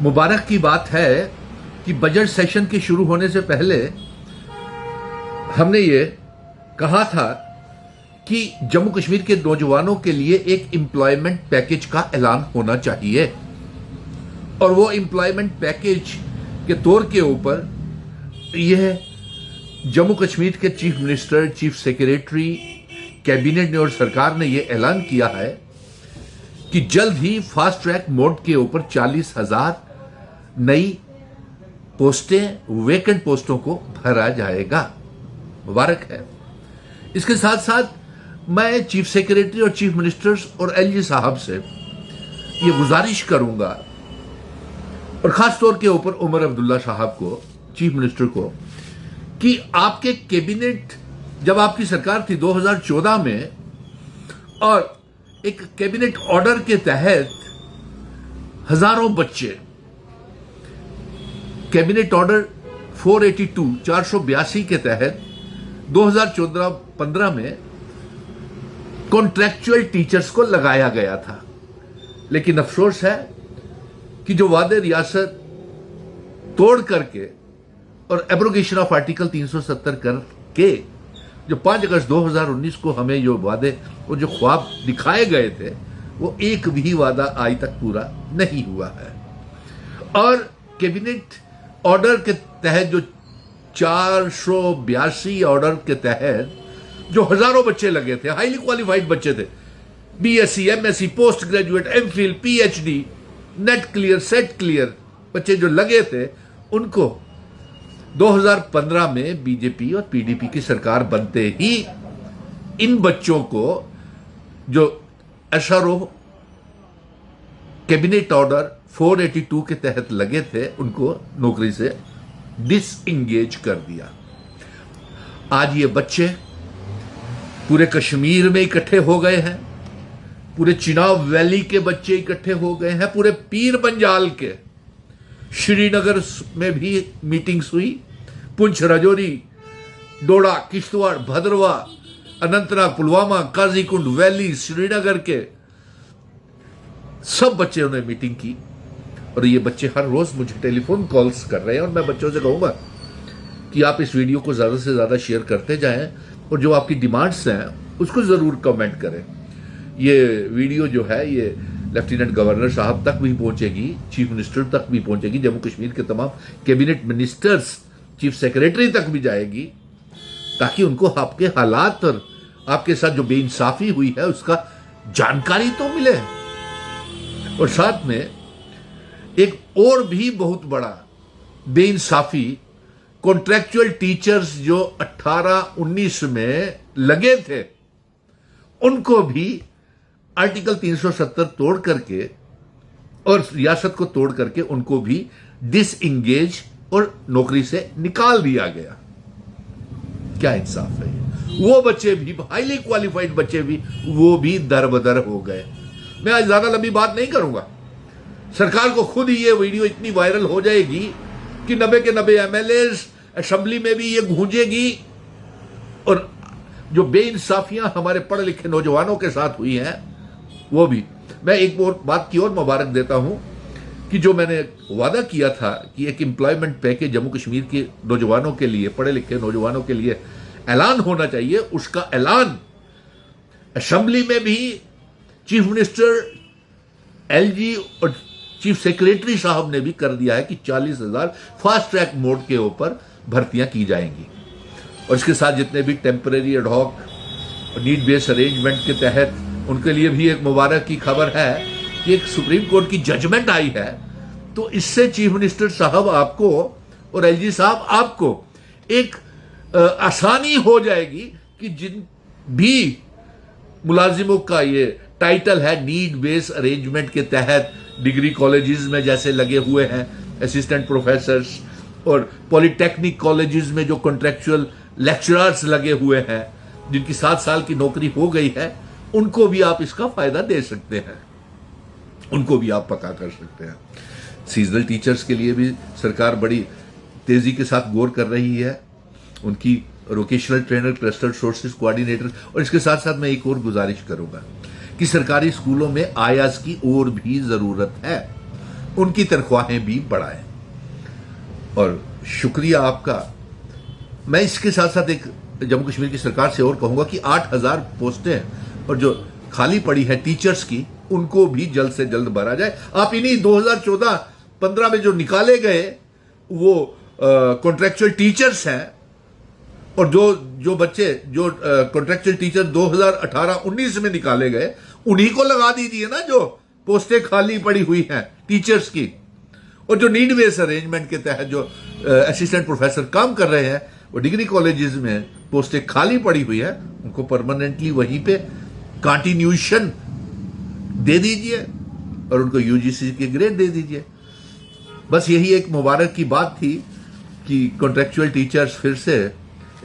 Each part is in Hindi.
मुबारक की बात है कि बजट सेशन के शुरू होने से पहले हमने ये कहा था कि जम्मू कश्मीर के नौजवानों के लिए एक एम्प्लॉयमेंट पैकेज का ऐलान होना चाहिए और वो एम्प्लॉयमेंट पैकेज के तौर के ऊपर यह जम्मू कश्मीर के chief minister, chief secretary, cabinet ने और सरकार ने यह ऐलान किया है कि जल्द ही फास्ट ट्रैक मोड के ऊपर 40,000 नई पोस्टें, वेकेंट पोस्टों को भरा जाएगा। मुबारक है। इसके साथ साथ मैं चीफ सेक्रेटरी और चीफ मिनिस्टर्स और एलजी साहब से ये गुजारिश करूंगा और खास तौर के ऊपर उमर अब्दुल्ला साहब को, चीफ मिनिस्टर को, कि आपके कैबिनेट जब आपकी सरकार थी 2014 में और एक कैबिनेट ऑर्डर के तहत हजारों बच्चे, कैबिनेट ऑर्डर 482 के तहत 2014-15 में कॉन्ट्रैक्चुअल टीचर्स को लगाया गया था। लेकिन अफसोस है कि जो वादे रियासत तोड़ करके और एब्रोगेशन ऑफ आर्टिकल 370 करके जो 5 अगस्त 2019 को हमें जो वादे और जो ख्वाब दिखाए गए थे, वो एक भी वादा आज तक पूरा नहीं हुआ है। और कैबिनेट ऑर्डर के तहत जो 482 ऑर्डर के तहत जो हजारों बच्चे लगे थे, हाईली क्वालिफाइड बच्चे थे, BSc, MSc, post graduate, MPhil, PhD, net clear, set clear बच्चे जो लगे थे, उनको 2015 में बीजेपी और पीडीपी की सरकार बनते ही इन बच्चों को जो एसआरओ कैबिनेट ऑर्डर 482 के तहत लगे थे, उनको नौकरी से डिसएंगेज कर दिया। आज ये बच्चे पूरे कश्मीर में इकट्ठे हो गए हैं, पूरे चिनाब वैली के बच्चे इकट्ठे हो गए हैं, पूरे पीर पंजाल के, श्रीनगर में भी मीटिंग्स हुई, पुंछ, राजौरी, डोडा, किश्तवाड़, भद्रवा, अनंतनाग, पुलवामा, काजीकुंड वैली, श्रीनगर के सब बच्चों ने मीटिंग की। और ये बच्चे हर रोज मुझे टेलीफोन कॉल्स कर रहे हैं और मैं बच्चों से कहूंगा कि आप इस वीडियो को ज्यादा से ज्यादा शेयर करते जाएं और जो आपकी डिमांड्स हैं उसको जरूर कमेंट करें। ये वीडियो जो है ये लेफ्टिनेंट गवर्नर साहब तक भी पहुंचेगी, चीफ मिनिस्टर तक भी पहुंचेगी, जम्मू कश्मीर के तमाम कैबिनेट मिनिस्टर्स, चीफ सेक्रेटरी तक भी जाएगी, ताकि उनको आपके हालात और आपके साथ जो बेइंसाफी हुई है उसका जानकारी तो मिले। और साथ में एक और भी बहुत बड़ा बेइंसाफी, कॉन्ट्रैक्चुअल टीचर्स जो 18-19 में लगे थे, उनको भी आर्टिकल 370 तोड़ करके और रियासत को तोड़ करके उनको भी डिसएंगेज और नौकरी से निकाल दिया गया। क्या इंसाफ है ये? वो बच्चे भी, हाईली क्वालिफाइड बच्चे भी, वो भी दरबदर हो गए। मैं आज ज्यादा लंबी बात नहीं करूंगा। सरकार को खुद ही ये वीडियो इतनी वायरल हो जाएगी कि 90 के 90 एमएलएस असेंबली में भी ये गूंजेगी और जो बेइंसाफियां हमारे पढ़े लिखे नौजवानों के साथ हुई हैं वो भी। मैं एक और बात की और मुबारक देता हूं कि जो मैंने वादा किया था कि एक एम्प्लॉयमेंट पैकेज जम्मू कश्मीर के नौजवानों के लिए, पढ़े लिखे नौजवानों के लिए ऐलान होना चाहिए, उसका ऐलान असेंबली में भी चीफ मिनिस्टर, एलजी और चीफ सेक्रेटरी साहब ने भी कर दिया है कि 40,000 फास्ट ट्रैक मोड के ऊपर भर्तियां की जाएंगी। और इसके साथ जितने भी टेम्परेरी एडहॉक और नीड बेस्ड अरेंजमेंट के तहत, उनके लिए भी एक मुबारक की खबर है कि एक सुप्रीम कोर्ट की जजमेंट आई है। तो इससे चीफ मिनिस्टर साहब आपको और एलजी साहब आपको एक आसानी हो जाएगी कि जिन भी मुलाजिमों का ये टाइटल है नीड बेस्ड अरेंजमेंट के तहत डिग्री कॉलेजेस में जैसे लगे हुए हैं असिस्टेंट प्रोफेसर्स, और पॉलिटेक्निक कॉलेजेस में जो कॉन्ट्रैक्चुअल लेक्चरर्स लगे हुए हैं, जिनकी 7 साल की नौकरी हो गई है, उनको भी आप इसका फायदा दे सकते हैं, उनको भी आप पक्का कर सकते हैं। सीजनल टीचर्स के लिए भी सरकार बड़ी तेजी के साथ गौर कर रही है, उनकी vocational trainer, cluster sources coordinator. और इसके साथ साथ मैं एक और गुजारिश करूंगा कि सरकारी स्कूलों में आयाज की और भी जरूरत है। उनकी तनख्वाहें भी बढ़ाएं। और शुक्रिया आपका। मैं इसके साथ साथ एक जम्मू कश्मीर की सरकार से और कहूंगा कि 8,000 पोस्टें और जो खाली पड़ी है टीचर्स की, उनको भी जल्द से जल्द भरा जाए। आप इन्हीं 2014-15 में जो निकाले गए वो कॉन्ट्रेक्चुअल टीचर्स हैं, और जो बच्चे जो कॉन्ट्रेक्चुअल टीचर 2018-19 में निकाले गए, उन्हीं को लगा दीजिए ना जो पोस्टें खाली पड़ी हुई हैं टीचर्स की। और जो नीड बेस अरेंजमेंट के तहत जो असिस्टेंट प्रोफेसर काम कर रहे हैं, वो डिग्री कॉलेजेस में पोस्टें खाली पड़ी हुई है, उनको परमानेंटली वहीं पे कंटिन्यूएशन दे दीजिए और उनको यूजीसी के ग्रेड दे दीजिए। बस यही एक मुबारक की बात थी कि कॉन्ट्रेक्चुअल टीचर्स फिर से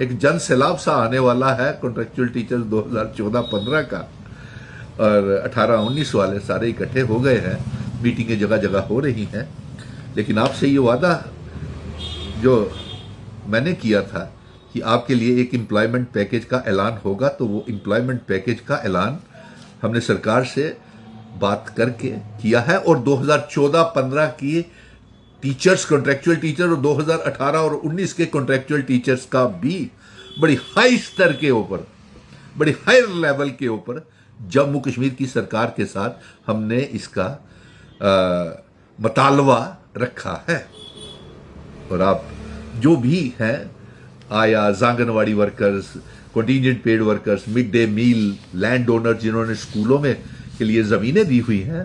एक जन सैलाब सा आने वाला है। कॉन्ट्रेक्चुअल टीचर्स 2014-15 का और 18-19 वाले सारे इकट्ठे हो गए हैं, मीटिंगें जगह जगह हो रही हैं। लेकिन आपसे ये वादा जो मैंने किया था कि आपके लिए एक एम्प्लॉयमेंट पैकेज का ऐलान होगा, तो वो एम्प्लॉयमेंट पैकेज का ऐलान हमने सरकार से बात करके किया है। और 2014-15 की टीचर्स, कॉन्ट्रेक्चुअल टीचर, और 2018 और 19 के कॉन्ट्रेक्चुअल टीचर्स का भी बड़ी हाई स्तर के ऊपर, बड़ी हायर लेवल के ऊपर जम्मू कश्मीर की सरकार के साथ हमने इसका मुतालबा रखा है। और आप जो भी हैं, आयाज, anganwadi workers, contingent paid workers, mid day meal, land owner जिन्होंने स्कूलों में के लिए ज़मीनें दी हुई हैं,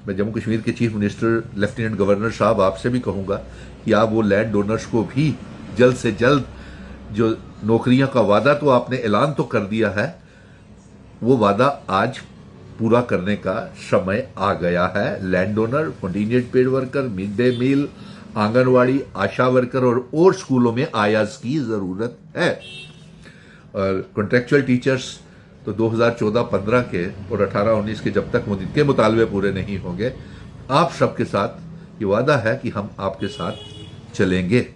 मैं जम्मू कश्मीर के चीफ मिनिस्टर लेफ्टिनेंट गवर्नर साहब आपसे भी कहूँगा कि आप वो लैंड ओनर्स को भी जल्द से जल्द, जो नौकरियों का वादा तो आपने ऐलान तो कर दिया है, वो वादा आज पूरा करने का समय आ गया है। Land owner, contingent paid worker, mid day meal, anganwadi, ASHA worker और स्कूलों में आयाज की ज़रूरत है। और कॉन्ट्रेक्चुअल टीचर्स तो 2014-15 के और 18-19 के जब तक उनके मुतालबे पूरे नहीं होंगे, आप सबके साथ ये वादा है कि हम आपके साथ चलेंगे।